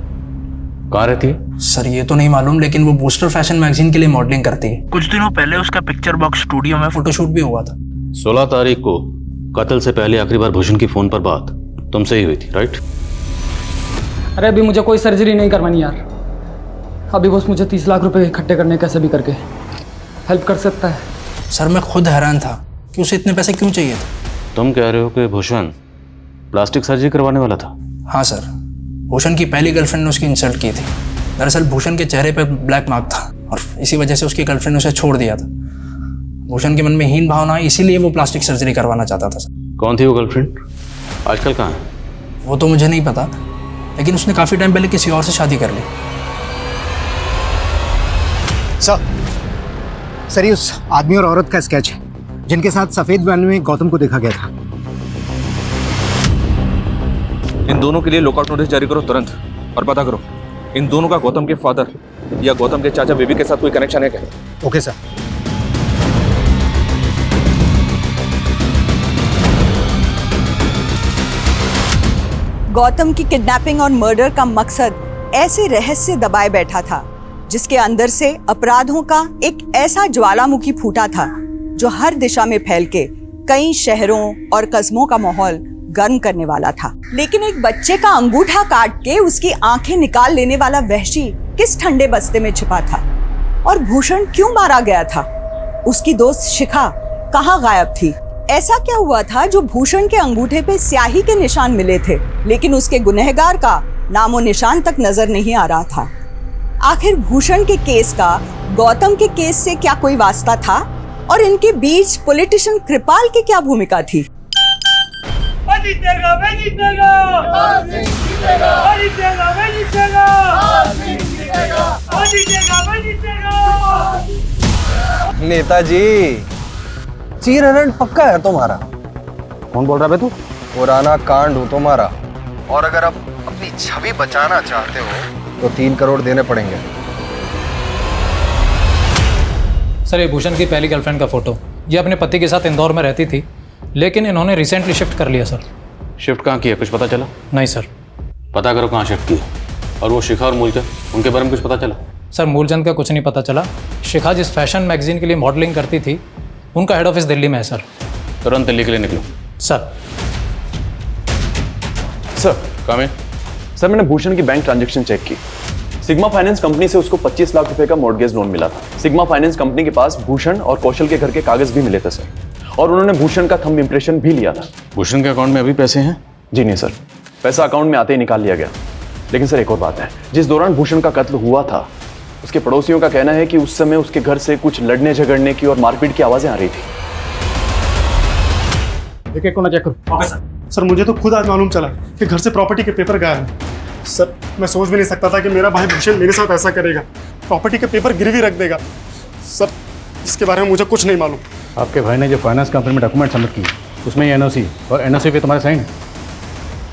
Speaker 17: कहाँ रहती है?
Speaker 7: सर, ये तो नहीं मालूम, लेकिन वो बूस्टर फैशन मैगजीन के लिए मॉडलिंग करती है। कुछ दिनों पहले उसका पिक्चर बॉक्स स्टूडियो में फोटोशूट भी हुआ था।
Speaker 17: 16 तारीख को कत्ल से पहले आखिरी बार भूषण की फोन पर बात तुमसे ही हुई थी, राइट?
Speaker 9: अरे अभी मुझे कोई सर्जरी नहीं करवानी यार। अभी बस मुझे 30 लाख रुपए इकट्ठे करने कैसे भी करके हेल्प कर सकता है।
Speaker 7: सर, मैं खुद हैरान था कि उसे इतने पैसे क्यों चाहिए थे।
Speaker 17: तुम कह रहे हो कि भूषण प्लास्टिक सर्जरी करवाने वाला था?
Speaker 7: हाँ सर, भूषण की पहली गर्लफ्रेंड ने उसकी इंसल्ट की थी। दरअसल भूषण के चेहरे पर ब्लैक मार्क था और इसी वजह से उसकी गर्लफ्रेंड ने उसे छोड़ दिया था। भूषण के मन में हीन भावना आई, इसीलिए वो प्लास्टिक सर्जरी करवाना चाहता था।
Speaker 17: कौन थी वो गर्लफ्रेंड? आजकल कहाँ है?
Speaker 7: वो तो मुझे नहीं पता, लेकिन उसने काफी टाइम पहले किसी और से शादी कर ली।
Speaker 6: सर, ये उस आदमी और औरत का स्केच है जिनके साथ सफेद वैन में गौतम को देखा गया था।
Speaker 5: इन दोनों के लिए लुकआउट नोटिस जारी करो तुरंत, और पता करो इन दोनों का गौतम के फादर या गौतम के चाचा बेबी के साथ कोई कनेक्शन है क्या?
Speaker 6: Okay sir.
Speaker 8: गौतम की किडनैपिंग और मर्डर का मकसद ऐसे रहस्य दबाए बैठा था जिसके अंदर से अपराधों का एक ऐसा ज्वालामुखी फूटा था जो हर दिशा में फैल के कई शहरों और कस्बों का माहौल गर्म करने वाला था। लेकिन एक बच्चे का अंगूठा काट के उसकी आंखें निकाल लेने वाला वहशी किस ठंडे बस्ते में छिपा था? और भूषण क्यों मारा गया था? उसकी दोस्त शिखा कहाँ गायब थी? ऐसा क्या हुआ था जो भूषण के अंगूठे पे स्याही के निशान मिले थे, लेकिन उसके गुनहगार का नामो निशान तक नजर नहीं आ रहा था? आखिर भूषण के केस का गौतम के केस से क्या कोई वास्ता था? और इनके बीच पॉलिटिशियन कृपाल की क्या भूमिका थी?
Speaker 4: नेताजी, चीरहरण पक्का है तुम्हारा।
Speaker 1: कौन बोल रहा है तू?
Speaker 4: पुराना कांड हो तुम्हारा, और अगर आप अपनी छवि बचाना चाहते हो तो 3 करोड़ देने पड़ेंगे।
Speaker 20: सर, ये भूषण की पहली गर्लफ्रेंड का फोटो। ये अपने पति के साथ इंदौर में रहती थी, लेकिन इन्होंने रिसेंटली शिफ्ट कर लिया। सर,
Speaker 17: शिफ्ट कहाँ किया, कुछ पता चला?
Speaker 20: नहीं सर।
Speaker 17: पता करो कहाँ शिफ्ट किया। और वो शिखा और मूलचंद, उनके बारे में कुछ पता चला?
Speaker 20: सर, मूलचंद का कुछ नहीं पता चला। शिखा जिस फैशन मैगजीन के लिए मॉडलिंग करती थी, उनका हेड ऑफिस दिल्ली में है। सर,
Speaker 17: तुरंत दिल्ली के लिए निकलो।
Speaker 20: सर।
Speaker 15: सर, सर, मैंने भूषण की बैंक ट्रांजैक्शन चेक की। सिग्मा फाइनेंस कंपनी से उसको 25 लाख रुपए का मॉर्गेज लोन मिला था। सिग्मा फाइनेंस कंपनी के पास भूषण और कौशल के घर के कागज भी मिले थे सर, और उन्होंने भूषण का थंब इंप्रेशन भी लिया था।
Speaker 17: भूषण के अकाउंट में अभी पैसे हैं?
Speaker 15: जी नहीं सर, पैसा अकाउंट में आते ही निकाल लिया गया। लेकिन सर, एक और बात है, जिस दौरान भूषण का कत्ल हुआ था, उसके पड़ोसियों का कहना है कि उस समय उसके घर से कुछ लड़ने झगड़ने की और मारपीट की आवाजें आ रही थी।
Speaker 12: एक को ना चेक करो। Okay sir. सर, मुझे तो खुद आज मालूम चला कि घर से प्रॉपर्टी के पेपर गायब हैं। सर, मैं सोच भी नहीं सकता था कि मेरा भाई भूषण मेरे साथ ऐसा करेगा, प्रॉपर्टी के पेपर गिरवी रख देगा। सर, इसके बारे में मुझे कुछ नहीं मालूम।
Speaker 17: आपके भाई ने जो फाइनेंस कंपनी में डॉक्यूमेंट सबमिट किए उसमें ये एनओसी और एनओसी पे तुम्हारे साइन है।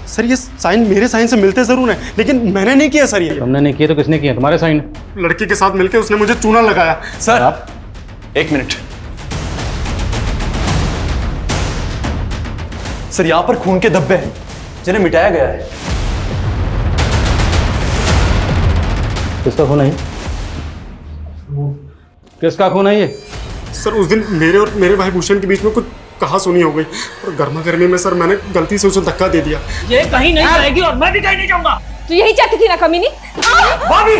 Speaker 12: सर ये साइन मेरे साइन से मिलते जरूर हैं, लेकिन मैंने नहीं किया सर। ये
Speaker 17: तुमने नहीं किया तो किसने किया? तुम्हारे साइन है।
Speaker 12: लड़की के साथ मिलकर उसने मुझे चूना लगाया।
Speaker 15: सर आप 1 मिनट। सर यहां पर खून के धब्बे हैं जिन्हें मिटाया गया है।
Speaker 17: किसका खून है ये? किसका खून है ये?
Speaker 12: सर उस दिन मेरे और मेरे भाई भूषण के बीच में कुछ कहा सुनी हो गई और गर्मा गर्मी में सर मैंने गलती से उसे धक्का दे दिया।
Speaker 3: ये कहीं नहीं जाएगी और मैं भी कहीं नहीं जाऊंगा।
Speaker 2: तू यही चाहती थी ना कमीनी?
Speaker 3: भाभी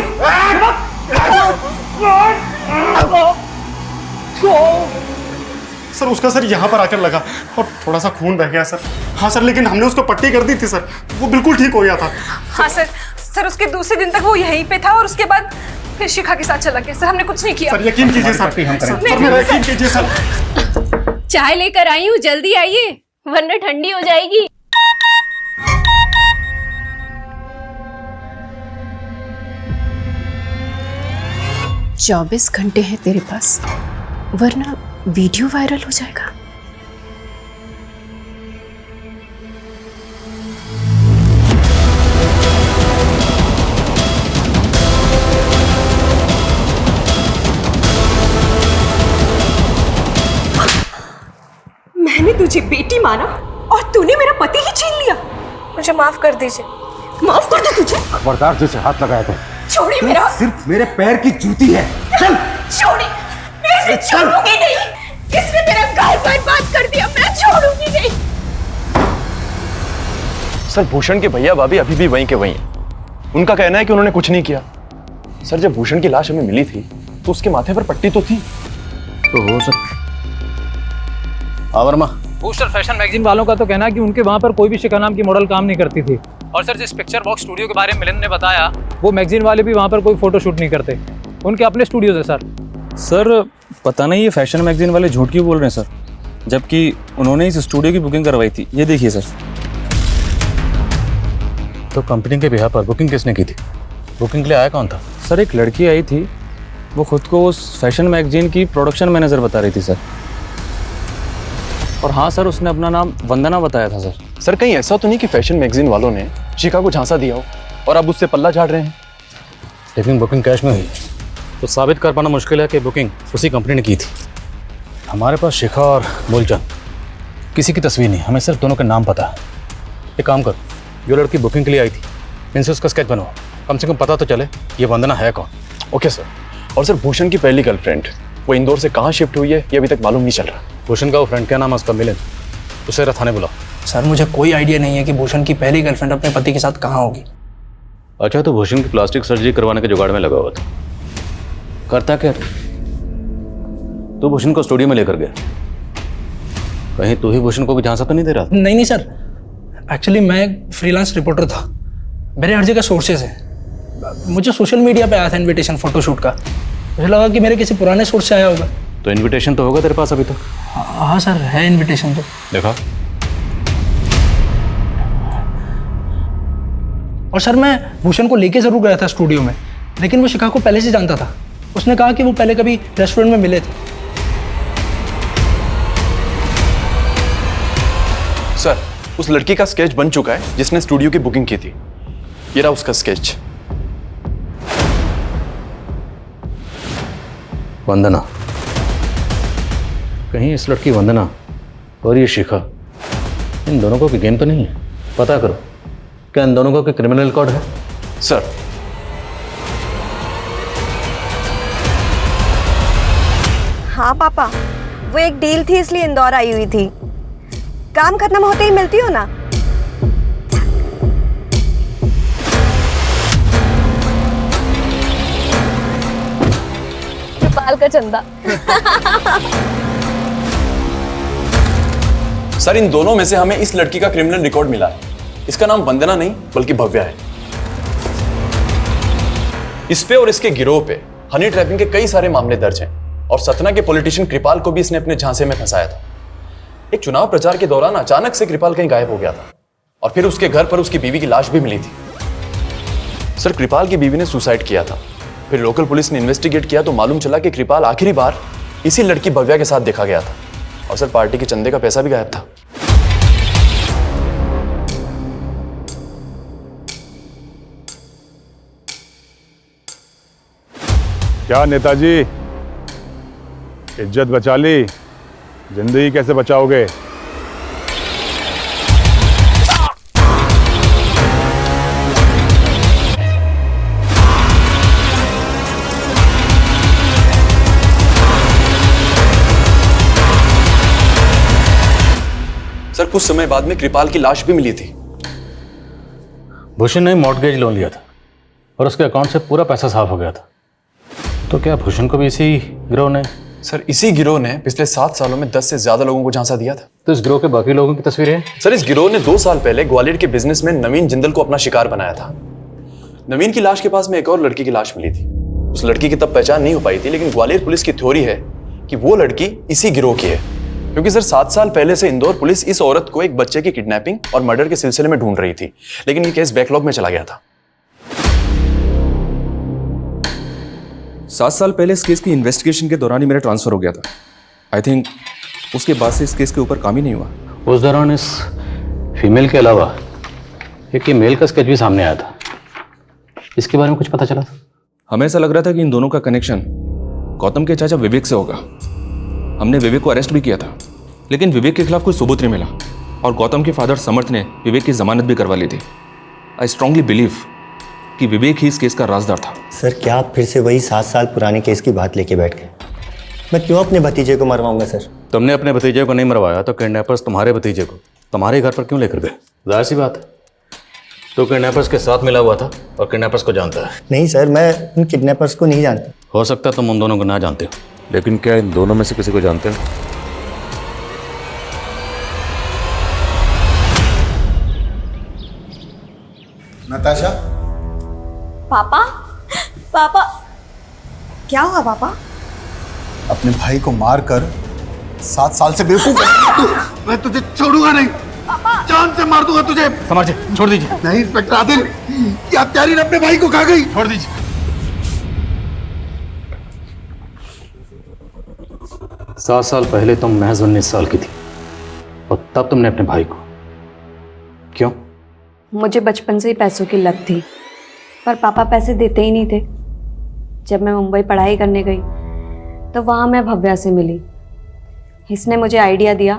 Speaker 12: सर उसका सर यहाँ पर आकर लगा और थोड़ा सा खून बह गया सर। हाँ सर, लेकिन हमने उसको पट्टी कर दी थी सर, वो बिल्कुल ठीक हो गया था।
Speaker 2: हाँ सर, सर उसके दूसरे दिन तक वो यहीं पे था और उसके बाद फिर शिखा के साथ चला गया। सर हमने कुछ नहीं किया।
Speaker 12: सर यकीन कीजिए सर, सर मेरा यकीन कीजिए सर।
Speaker 16: चाय लेकर आई हूँ, जल्दी आइए वरना ठंडी हो जाएगी। चौबीस घंटे हैं तेरे पास वरना वीडियो वायरल हो जाएगा। मैंने तुझे बेटी माना और तूने मेरा पति ही छीन लिया।
Speaker 2: मुझे माफ कर दीजिए।
Speaker 16: माफ कर दो तुझे।
Speaker 13: खबरदार तुझे हाथ लगाया तो
Speaker 16: छोड़िए मेरा।
Speaker 13: सिर्फ मेरे पैर की जूती है। चल
Speaker 16: छोड़िए, मैं इसे छोड़ूंगी नहीं। इसने मेरा घर बर्बाद कर दिया, मैं छोड़ूंगी नहीं।
Speaker 15: सर भूषण के भैया भाभी अभी भी वहीं के वहीं हैं। उनका कहना है कि उन्होंने कुछ नहीं किया। सर जब भूषण की लाश हमें मिली थी तो उसके माथे पर पट्टी तो थी।
Speaker 17: तो हो सकता। वर्मा,
Speaker 20: बूस्टर फैशन मैगजीन वालों का तो कहना है कि उनके वहाँ पर कोई भी शिखा नाम की मॉडल काम नहीं करती थी। और सर जिस पिक्चर बॉक्स स्टूडियो के बारे में मिलिंद ने बताया, वो मैगजीन वाले भी वहाँ पर कोई फोटो शूट नहीं करते। उनके अपने स्टूडियोज है सर।
Speaker 5: सर पता नहीं ये फैशन मैगजीन वाले झूठ क्यों बोल रहे हैं सर, जबकि उन्होंने इस स्टूडियो की बुकिंग करवाई थी। ये देखिए सर।
Speaker 17: तो कंपनी के बिहार पर बुकिंग किसने की थी? बुकिंग के लिए आया कौन था?
Speaker 5: सर एक लड़की आई थी, वो खुद को उस फैशन मैगजीन की प्रोडक्शन मैनेजर बता रही थी सर। और हाँ सर, उसने अपना नाम वंदना बताया था सर।
Speaker 15: सर कहीं ऐसा तो नहीं कि फैशन मैगजीन वालों ने शिखा को झांसा दिया हो और अब उससे पल्ला झाड़ रहे हैं?
Speaker 17: लेकिन बुकिंग कैश में हुई तो साबित कर पाना मुश्किल है कि बुकिंग उसी कंपनी ने की थी। हमारे पास शिखा और मूलचंद किसी की तस्वीर नहीं, हमें सिर्फ दोनों के नाम पता है। एक काम कर, जो लड़की बुकिंग के लिए आई थी इनसे उसका स्केच बनवाओ, कम से कम पता तो चले ये वंदना है कौन।
Speaker 15: Okay sir. और सर भूषण की पहली गर्लफ्रेंड वो इंदौर से कहाँ शिफ्ट हुई है ये अभी तक मालूम नहीं चल रहा।
Speaker 17: भूषण का वो फ्रेंड, क्या नाम है उसका? मिलिंद। उसे थाने बुलाओ।
Speaker 7: सर मुझे कोई आइडिया नहीं है कि भूषण की पहली गर्लफ्रेंड अपने पति के साथ कहाँ होगी।
Speaker 17: अच्छा, तो भूषण की प्लास्टिक सर्जरी करवाने के जुगाड़ में लगा हुआ था। करता क्या तू भूषण को स्टूडियो में लेकर गया? कहीं तू ही भूषण को भी झांसा तो नहीं दे रहा था?
Speaker 7: नहीं सर, एक्चुअली मैं एक फ्रीलांस रिपोर्टर था। मेरे हर जगह सोर्सेज है। मुझे सोशल मीडिया पे आया था इनविटेशन फोटोशूट का। मुझे लगा कि मेरे किसी पुराने सोर्स से आया होगा।
Speaker 17: तो इनविटेशन तो होगा तेरे पास अभी तो?
Speaker 7: हाँ सर, है इनविटेशन तो।
Speaker 17: देखा।
Speaker 7: और सर मैं भूषण को लेके जरूर गया था स्टूडियो में, लेकिन वो शिखा को पहले से जानता था। उसने कहा कि वो पहले कभी रेस्टोरेंट में मिले थे।
Speaker 15: सर उस लड़की का स्केच बन चुका है जिसने स्टूडियो की बुकिंग की थी। ये रहा उसका स्केच।
Speaker 17: वंदना, कहीं इस लड़की वंदना और ये शिखा, इन दोनों को कोई गेम तो नहीं है? पता करो, क्या इन दोनों का कोई क्रिमिनल रिकॉर्ड है?
Speaker 15: सर
Speaker 21: हाँ पापा, वो एक डील थी इसलिए इंदौर आई हुई थी। काम खत्म होते ही मिलती हो ना।
Speaker 14: कृपाल का चंदा।
Speaker 15: सर इन दोनों में से हमें इस लड़की का क्रिमिनल रिकॉर्ड मिला है। इसका नाम वंदना नहीं बल्कि भव्या है। इस पे और इसके गिरोह पे हनी ट्रैपिंग के कई सारे मामले दर्ज हैं और सतना के पॉलिटिशियन कृपाल को भी इसने अपने झांसे में फंसाया था। एक चुनाव प्रचार के दौरान अचानक से कृपाल कहीं गायब हो गया था और फिर उसके घर पर उसकी बीवी की लाश भी मिली थी। सर कृपाल की बीवी ने सुसाइड किया था। फिर लोकल पुलिस ने इन्वेस्टिगेट किया तो मालूम चला कि कृपाल आखिरी बार इसी लड़की भव्या के साथ देखा गया था। और सर पार्टी के चंदे का पैसा भी गायब था।
Speaker 10: क्या नेताजी, इज्जत बचा ली, जिंदगी कैसे बचाओगे?
Speaker 15: सर कुछ समय बाद में कृपाल की लाश भी मिली थी।
Speaker 17: भूषण ने मॉर्टगेज लोन लिया था और उसके अकाउंट से पूरा पैसा साफ हो गया था। तो क्या भूषण को भी इसी गिरोह ने?
Speaker 15: सर इसी गिरोह ने पिछले 7 सालों में 10 से ज्यादा लोगों को झांसा दिया था।
Speaker 17: तो इस गिरोह के बाकी लोगों की तस्वीरें हैं?
Speaker 15: सर इस गिरोह ने 2 साल पहले ग्वालियर के बिजनेसमैन नवीन जिंदल को अपना शिकार बनाया था। नवीन की लाश के पास में एक और लड़की की लाश मिली थी। उस लड़की की तब पहचान नहीं हो पाई थी, लेकिन ग्वालियर पुलिस की थ्योरी है कि वो लड़की इसी गिरोह की है, क्योंकि सर 7 साल पहले से इंदौर पुलिस इस औरत को एक बच्चे की किडनैपिंग और मर्डर के सिलसिले में ढूंढ रही थी, लेकिन ये केस बैकलॉग में चला गया था।
Speaker 5: 7 साल पहले इस केस की इन्वेस्टिगेशन के दौरान ही मेरा ट्रांसफर हो गया था। आई थिंक उसके बाद से इस केस के ऊपर काम ही नहीं हुआ।
Speaker 17: उस दौरान इस फीमेल के अलावा एक ये मेल का स्केच भी सामने आया था। इसके बारे में कुछ पता चला था?
Speaker 5: हमें ऐसा लग रहा था कि इन दोनों का कनेक्शन गौतम के चाचा विवेक से होगा। हमने विवेक को अरेस्ट भी किया था, लेकिन विवेक के खिलाफ कोई सबूत नहीं मिला और गौतम के फादर समर्थ ने विवेक की जमानत भी करवा ली थी। आई स्ट्रांगली बिलीव कि विवेक ही इस केस का राजदार था।
Speaker 22: सर क्या आप फिर से वही 7 साल पुराने केस की बात लेके बैठ गए? मैं क्यों अपने भतीजे को मरवाऊंगा सर?
Speaker 17: तुमने अपने भतीजे को नहीं मरवाया तो किडनैपर्स तुम्हारे भतीजे को तुम्हारे घर पर क्यों लेकर गए? जाहिर सी बात है तो किडनैपर्स के साथ मिला हुआ था और किडनैपर्स को जानता है।
Speaker 22: नहीं सर, मैं उन किडनैपर्स को नहीं जानता।
Speaker 17: हो सकता है तुम उन दोनों को ना जानते हो,
Speaker 10: लेकिन क्या इन दोनों में से किसी को जानते हो?
Speaker 1: नताशा,
Speaker 21: पापा, पापा, क्या हुआ पापा?
Speaker 1: अपने भाई को मारकर 7 साल से बेवकूफ मैं तुझे छोड़ूंगा नहीं, जान से मार दूंगा तुझे।
Speaker 17: समझे, छोड़ दीजिए।
Speaker 1: नहीं इंस्पेक्टर आदिल, ये हत्यारी ने अपने भाई को खा गई।
Speaker 17: छोड़ दीजिए। 7 साल पहले तुम महज 19 साल की थी और तब तुमने अपने भाई को क्यों?
Speaker 23: मुझे बचपन से ही पैसों की लत थी, पर पापा पैसे देते ही नहीं थे। जब मैं मुंबई पढ़ाई करने गई तो वहाँ मैं भव्या से मिली। इसने मुझे आइडिया दिया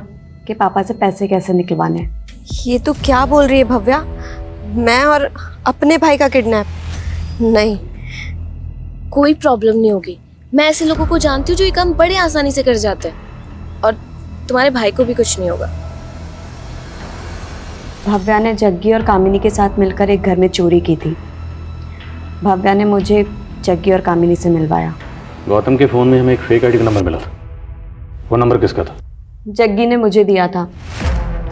Speaker 23: कि पापा से पैसे कैसे निकलवाने हैं।
Speaker 21: ये तो क्या बोल रही है भव्या? मैं और अपने भाई का किडनैप? नहीं,
Speaker 14: कोई प्रॉब्लम नहीं होगी। मैं ऐसे लोगों को जानती हूँ जो ये काम बड़े आसानी से कर जाते हैं, और तुम्हारे भाई को भी कुछ नहीं होगा।
Speaker 23: भव्या ने जग्गी और कामिनी के साथ मिलकर एक घर में चोरी की थी। भव्या ने मुझे जग्गी और कामिनी से मिलवाया।
Speaker 17: गौतम के फ़ोन में हमें एक फेक आईडी का नंबर मिला था। वो नंबर किसका था?
Speaker 23: जग्गी ने मुझे दिया था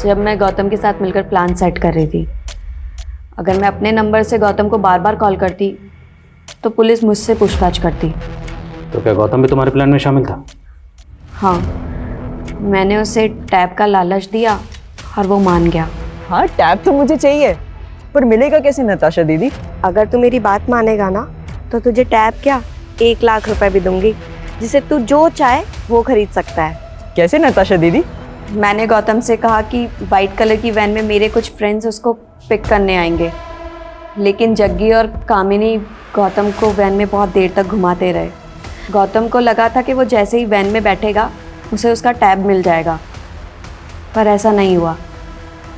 Speaker 23: जब मैं गौतम के साथ मिलकर प्लान सेट कर रही थी। अगर मैं अपने नंबर से गौतम को बार बार कॉल करती तो पुलिस मुझसे पूछताछ करती।
Speaker 17: तो क्या गौतम भी तुम्हारे प्लान में शामिल था?
Speaker 23: हाँ, मैंने उसे टैब का लालच दिया और वो मान गया।
Speaker 24: हाँ, टैब तो मुझे चाहिए, पर मिलेगा कैसे नताशा दीदी?
Speaker 21: अगर तू मेरी बात मानेगा ना तो तुझे टैब क्या 1 लाख रुपए भी दूंगी, जिसे तू जो चाहे वो खरीद सकता है।
Speaker 24: कैसे नताशा दीदी?
Speaker 23: मैंने गौतम से कहा कि वाइट कलर की वैन में मेरे कुछ फ्रेंड्स उसको पिक करने आएंगे, लेकिन जग्गी और कामिनी गौतम को वैन में बहुत देर तक घुमाते रहे। गौतम को लगा था कि वो जैसे ही वैन में बैठेगा उसे उसका टैब मिल जाएगा, पर ऐसा नहीं हुआ।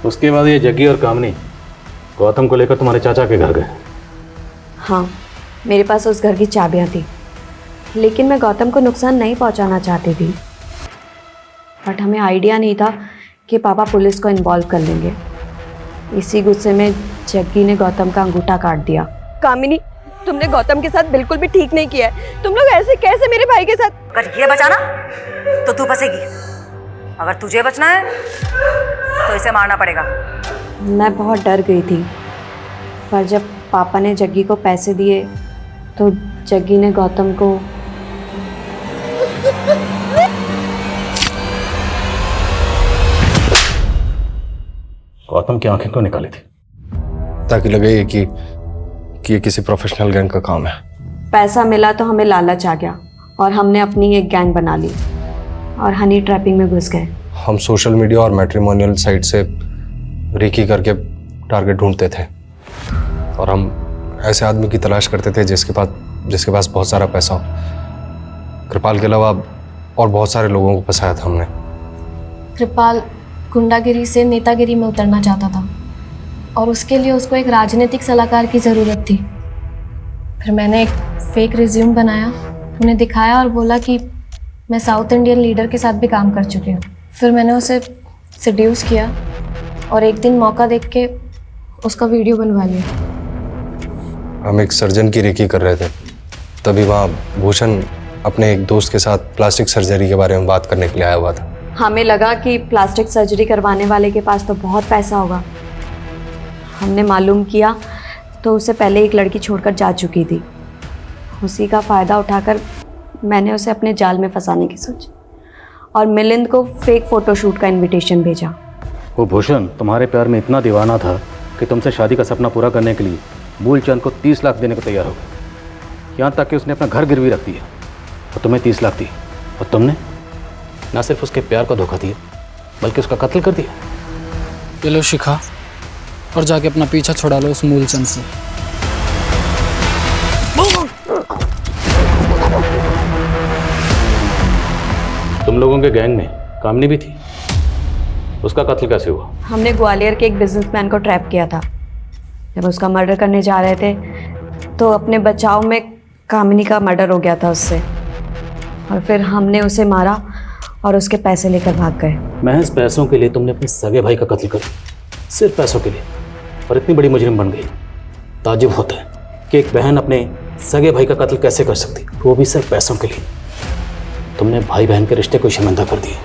Speaker 17: उसके बाद ये जग्गी और कामिनी गौतम को लेकर तुम्हारे चाचा के घर गए।
Speaker 23: हाँ, मेरे पास उस घर की चाबियाँ थी, लेकिन मैं गौतम को नुकसान नहीं पहुंचाना चाहती थी। बट हमें आइडिया नहीं था कि पापा पुलिस को इन्वॉल्व कर लेंगे। इसी गुस्से में जग्गी ने गौतम का अंगूठा काट दिया।
Speaker 21: कामिनी, तुमने गौतम के साथ बिल्कुल भी ठीक नहीं किया है। तुम लोग ऐसे कैसे मेरे भाई के साथ?
Speaker 11: अगर ये बचाना तो तू बचेगी, अगर तुझे बचना है तो इसे मारना पड़ेगा।
Speaker 23: मैं बहुत डर गई थी, पर जब पापा ने जग्गी को पैसे दिए तो जग्गी ने गौतम को
Speaker 17: गौतम की आंखें क्यों निकाली थी?
Speaker 4: ताकि लगे कि ये किसी प्रोफेशनल गैंग का काम है।
Speaker 23: पैसा मिला तो हमें लालच आ गया और हमने अपनी एक गैंग बना ली। और हनी ट्रैपिंग में घुस गए।
Speaker 4: हम सोशल मीडिया और मैट्रिमोनियल साइट से रेकी करके टारगेट ढूंढते थे और हम ऐसे आदमी की तलाश करते थे जिसके पास बहुत सारा पैसा हो। कृपाल के अलावा और बहुत सारे लोगों को फंसाया था हमने।
Speaker 14: कृपाल गुंडागिरी से नेतागिरी में उतरना चाहता था और उसके लिए उसको एक राजनीतिक सलाहकार की ज़रूरत थी। फिर मैंने एक फेक रिज्यूम बनाया, उन्हें दिखाया और बोला कि मैं साउथ इंडियन लीडर के साथ भी काम कर चुकी हूँ। फिर मैंने उसे सेड्यूस किया और एक दिन मौका देख के उसका वीडियो बनवा लिया।
Speaker 4: हम एक सर्जन की रेकी कर रहे थे, तभी वहाँ भूषण अपने एक दोस्त के साथ प्लास्टिक सर्जरी के बारे में बात करने के लिए आया हुआ था।
Speaker 23: हमें लगा कि प्लास्टिक सर्जरी करवाने वाले के पास तो बहुत पैसा होगा। हमने मालूम किया तो उसे पहले एक लड़की छोड़कर जा चुकी थी। उसी का फ़ायदा उठाकर मैंने उसे अपने जाल में फंसाने की सोची और मिलिंद को फेक फ़ोटोशूट का इनविटेशन भेजा।
Speaker 17: वो भूषण तुम्हारे प्यार में इतना दीवाना था कि तुमसे शादी का सपना पूरा करने के लिए मूलचंद को 30 लाख देने को तैयार हो गया। यहाँ तक कि उसने अपना घर गिरवी रख दिया और तुम्हें 30 लाख दी, और तुमने ना सिर्फ उसके प्यार को धोखा दिया बल्कि उसका कत्ल कर दिया।
Speaker 3: ये लो शिखा, और जाके अपना पीछा छुड़ा लो उस मूलचंद से।
Speaker 17: तुम लोगों के गैंग में कामनी भी थी, उसका कत्ल कैसे हुआ?
Speaker 23: हमने ग्वालियर के एक बिजनेसमैन को ट्रैप किया था। जब उसका मर्डर करने जा रहे थे तो अपने बचाव में कामिनी का मर्डर हो गया था उससे, और फिर हमने उसे मारा और उसके पैसे लेकर भाग गए।
Speaker 17: महज पैसों के लिए तुमने अपने सगे भाई का कत्ल कर दिया, सिर्फ पैसों के लिए, और इतनी बड़ी मुजरिम बन गई। ताज्जुब होता है कि एक बहन अपने सगे भाई का कत्ल कैसे कर सकती, वो भी सिर्फ पैसों के लिए। तुमने भाई बहन के रिश्ते को शर्मिंदा कर दिए।